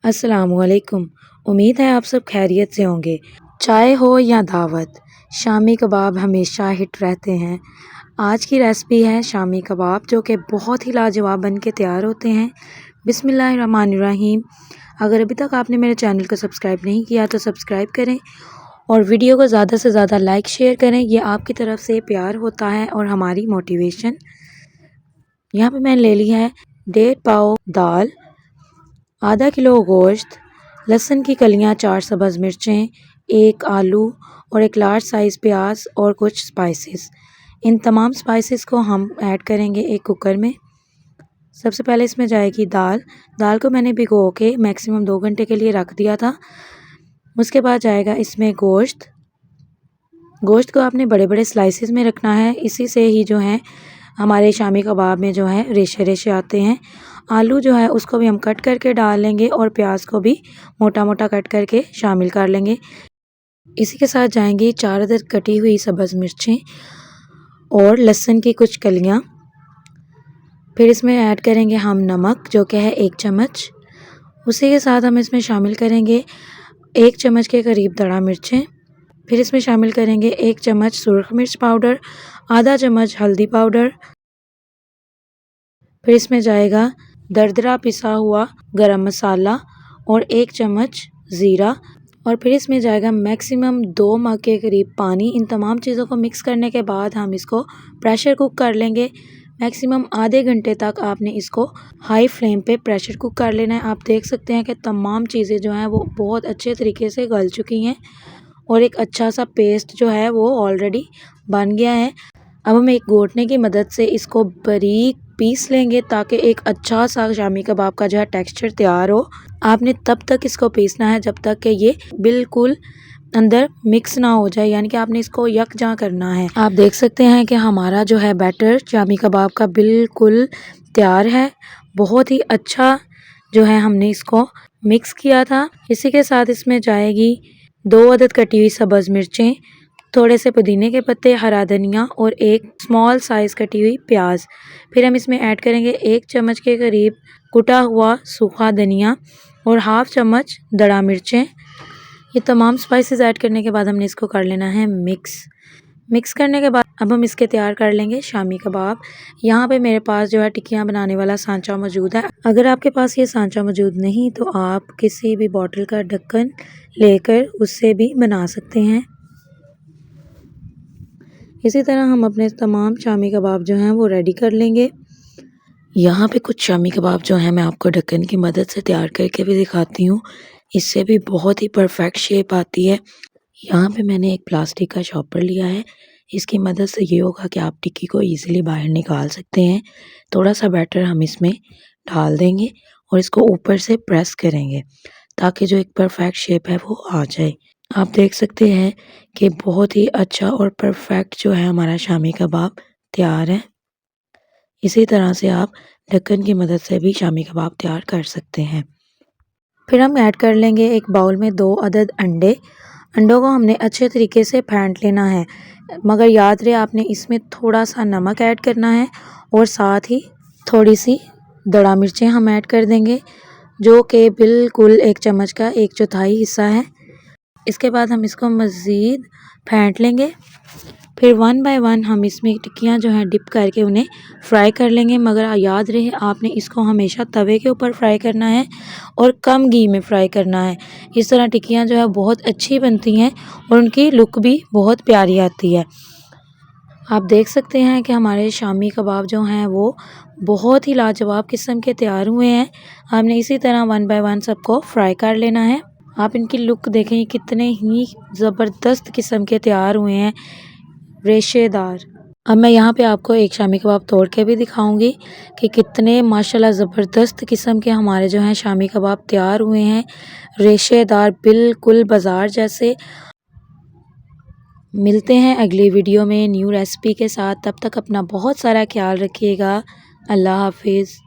अस्सलामुअलैकुम। उम्मीद है आप सब खैरियत से होंगे। चाय हो या दावत, शामी कबाब हमेशा हिट रहते हैं। आज की रेसिपी है शामी कबाब, जो कि बहुत ही लाजवाब बन के तैयार होते हैं। बिस्मिल्लाहिर्रहमानिर्रहीम। अगर अभी तक आपने मेरे चैनल को सब्सक्राइब नहीं किया तो सब्सक्राइब करें और वीडियो को ज़्यादा से ज़्यादा लाइक शेयर करें। ये आपकी तरफ से प्यार होता है और हमारी मोटिवेशन। यहाँ पे मैंने ले ली है 1.5 पाव दाल, आधा किलो गोश्त, लहसुन की कलियां, 4 सब्ज़ मिर्चें, 1 आलू और एक लार्ज साइज़ प्याज और कुछ स्पाइसेस। इन तमाम स्पाइसेस को हम ऐड करेंगे एक कुकर में। सबसे पहले इसमें जाएगी दाल। दाल को मैंने भिगो के मैक्सिमम 2 घंटे के लिए रख दिया था। उसके बाद जाएगा इसमें गोश्त। गोश्त को आपने बड़े बड़े स्लाइसेस में रखना है, इसी से ही जो है हमारे शामी कबाब में जो है रेशे रेशे आते हैं। आलू जो है उसको भी हम कट करके डाल लेंगे और प्याज को भी मोटा मोटा कट करके शामिल कर लेंगे। इसी के साथ जाएंगी 4 अदद कटी हुई सब्ज़ मिर्चें और लहसुन की कुछ कलियां। फिर इसमें ऐड करेंगे हम नमक, जो कि है 1 चम्मच। उसी के साथ हम इसमें शामिल करेंगे 1 चम्मच के करीब दड़ा मिर्चें। फिर इसमें शामिल करेंगे 1 चम्मच सुरख मिर्च पाउडर, आधा चम्मच हल्दी पाउडर। फिर इसमें जाएगा दरदरा पिसा हुआ गरम मसाला और 1 चम्मच ज़ीरा। और फिर इसमें जाएगा मैक्सिमम 2 मग के करीब पानी। इन तमाम चीज़ों को मिक्स करने के बाद हम इसको प्रेशर कुक कर लेंगे। मैक्सिमम आधे घंटे तक आपने इसको हाई फ्लेम पे प्रेशर कुक कर लेना है। आप देख सकते हैं कि तमाम चीज़ें जो हैं वो बहुत अच्छे तरीके से गल चुकी हैं और एक अच्छा सा पेस्ट जो है वो ऑलरेडी बन गया है। अब हम एक घोटने की मदद से इसको बारीक पीस लेंगे ताकि एक अच्छा सा शामी कबाब का जो है टेक्सचर तैयार हो। आपने तब तक इसको पीसना है जब तक कि ये बिल्कुल अंदर मिक्स ना हो जाए, यानी कि आपने इसको यकजां करना है। आप देख सकते हैं कि हमारा जो है बैटर शामी कबाब का बिल्कुल तैयार है। बहुत ही अच्छा जो है हमने इसको मिक्स किया था। इसी के साथ इसमें जाएगी 2 अदद कटी हुई सब्ज़ मिर्चें, थोड़े से पुदीने के पत्ते, हरा धनिया और एक स्मॉल साइज़ कटी हुई प्याज। फिर हम इसमें ऐड करेंगे 1 चम्मच के करीब कुटा हुआ सूखा धनिया और हाफ चम्मच दड़ा मिर्चें। ये तमाम स्पाइसेस ऐड करने के बाद हमने इसको कर लेना है मिक्स करने के बाद अब हम इसके तैयार कर लेंगे शामी कबाब। यहाँ पे मेरे पास जो है टिक्कियाँ बनाने वाला सांचा मौजूद है। अगर आपके पास ये सांचा मौजूद नहीं तो आप किसी भी बॉटल का ढक्कन लेकर उससे भी बना सकते हैं। इसी तरह हम अपने तमाम शामी कबाब जो हैं वो रेडी कर लेंगे। यहाँ पे कुछ शामी कबाब जो हैं मैं आपको ढक्कन की मदद से तैयार करके भी दिखाती हूँ। इससे भी बहुत ही परफेक्ट शेप आती है। यहाँ पे मैंने एक प्लास्टिक का शॉपर लिया है। इसकी मदद से ये होगा कि आप टिक्की को ईज़िली बाहर निकाल सकते हैं। थोड़ा सा बैटर हम इसमें डाल देंगे और इसको ऊपर से प्रेस करेंगे ताकि जो एक परफेक्ट शेप है वो आ जाए। आप देख सकते हैं कि बहुत ही अच्छा और परफेक्ट जो है हमारा शामी कबाब तैयार है। इसी तरह से आप ढक्कन की मदद से भी शामी कबाब तैयार कर सकते हैं। फिर हम ऐड कर लेंगे एक बाउल में 2 अदद अंडे। अंडों को हमने अच्छे तरीके से फेंट लेना है, मगर याद रहे आपने इसमें थोड़ा सा नमक ऐड करना है और साथ ही थोड़ी सी दड़ा मिर्चें हम ऐड कर देंगे, जो कि बिल्कुल 1 चम्मच का 1/4 हिस्सा है। इसके बाद हम इसको मज़ीद फेंट लेंगे। फिर 1 बाय 1 हम इसमें टिक्कियाँ जो हैं डिप करके उन्हें फ्राई कर लेंगे, मगर याद रहे आपने इसको हमेशा तवे के ऊपर फ्राई करना है और कम घी में फ्राई करना है। इस तरह टिक्कियाँ जो है बहुत अच्छी बनती हैं और उनकी लुक भी बहुत प्यारी आती है। आप देख सकते हैं कि हमारे शामी कबाब जो हैं वो बहुत ही लाजवाब किस्म के तैयार हुए हैं। हमने इसी तरह 1 बाय 1 सबको फ्राई कर लेना है। आप इनकी लुक देखें, कितने ही ज़बरदस्त किस्म के तैयार हुए हैं, रेशेदार। अब मैं यहाँ पे आपको एक शामी कबाब तोड़ के भी दिखाऊंगी कि कितने माशाल्लाह ज़बरदस्त किस्म के हमारे जो हैं शामी कबाब तैयार हुए हैं, रेशेदार, बिल्कुल बाज़ार जैसे। मिलते हैं अगली वीडियो में न्यू रेसिपी के साथ। तब तक अपना बहुत सारा ख्याल रखिएगा। अल्लाह हाफिज़।